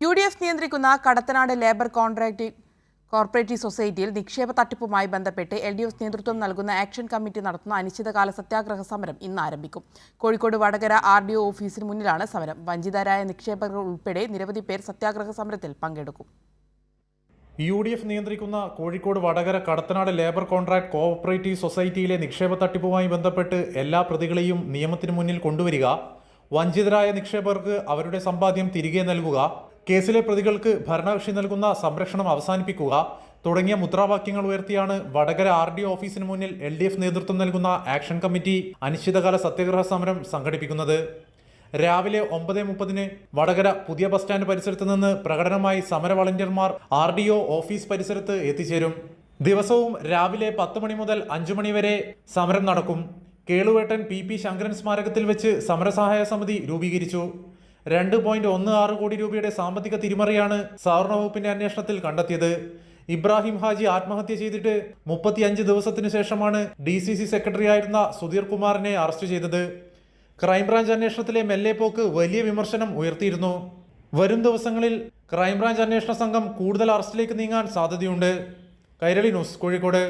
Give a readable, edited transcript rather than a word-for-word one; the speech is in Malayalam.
UDF നിയന്ത്രിക്കുന്ന കടത്തനാട് ലേബർ കോർപ്പറേറ്റീവ് സൊസൈറ്റിയിൽ നിക്ഷേപ തട്ടിപ്പുമായി ബന്ധപ്പെട്ട് LDF നേതൃത്വം നൽകുന്ന ആക്ഷൻ കമ്മിറ്റി നടത്തുന്ന അനിശ്ചിതകാല സത്യാഗ്രഹ സമരം ഇന്ന് ആരംഭിക്കും. കോഴിക്കോട് വടകര RDO ഓഫീസിന് മുന്നിലാണ് സമരം. വഞ്ചിതരായ നിക്ഷേപകർ ഉൾപ്പെടെ നിരവധി പേർ സത്യാഗ്രഹ സമരത്തിൽ പങ്കെടുക്കും. UDF നിയന്ത്രിക്കുന്ന Kozhikode Vadakara Kadathanadu labour contract cooperative സൊസൈറ്റിയിലെ നിക്ഷേപ തട്ടിപ്പുമായി ബന്ധപ്പെട്ട് എല്ലാ പ്രതികളെയും നിയമത്തിന് മുന്നിൽ കൊണ്ടുവരിക, വഞ്ചിതരായ നിക്ഷേപകർക്ക് അവരുടെ സമ്പാദ്യം തിരികെ നൽകുക, കേസിലെ പ്രതികൾക്ക് ഭരണകക്ഷി നൽകുന്ന സംരക്ഷണം അവസാനിപ്പിക്കുക തുടങ്ങിയ മുദ്രാവാക്യങ്ങൾ ഉയർത്തിയാണ് വടകര RDO ഓഫീസിന് മുന്നിൽ LDF നേതൃത്വം നൽകുന്ന ആക്ഷൻ കമ്മിറ്റി അനിശ്ചിതകാല സത്യാഗ്രഹ സമരം സംഘടിപ്പിക്കുന്നത്. രാവിലെ 9:30 വടകര പുതിയ ബസ് സ്റ്റാൻഡ് പരിസരത്ത് നിന്ന് പ്രകടനമായി സമര വളണ്ടിയർമാർ RDO ഓഫീസ് പരിസരത്ത് എത്തിച്ചേരും. ദിവസവും രാവിലെ 10 മണി മുതൽ 5 മണി വരെ സമരം നടക്കും. കേളുവേട്ടൻ PP ശങ്കരൻ സ്മാരകത്തിൽ വെച്ച് സമരസഹായ സമിതി രൂപീകരിച്ചു. 2.16 കോടി രൂപയുടെ സാമ്പത്തിക തിരിമറിയാണ് സഹകരണ വകുപ്പിന്റെ അന്വേഷണത്തിൽ കണ്ടെത്തിയത്. ഇബ്രാഹിം ഹാജി ആത്മഹത്യ ചെയ്തിട്ട് 35 ദിവസത്തിനു ശേഷമാണ് DCC സെക്രട്ടറി ആയിരുന്ന സുധീർ കുമാറിനെ അറസ്റ്റ് ചെയ്തത്. ക്രൈംബ്രാഞ്ച് അന്വേഷണത്തിലെ മെല്ലെപ്പോക്ക് വലിയ വിമർശനം ഉയർത്തിയിരുന്നു. വരും ദിവസങ്ങളിൽ ക്രൈംബ്രാഞ്ച് അന്വേഷണ സംഘം കൂടുതൽ അറസ്റ്റിലേക്ക് നീങ്ങാൻ സാധ്യതയുണ്ട്. കൈരളി ന്യൂസ്, കോഴിക്കോട്.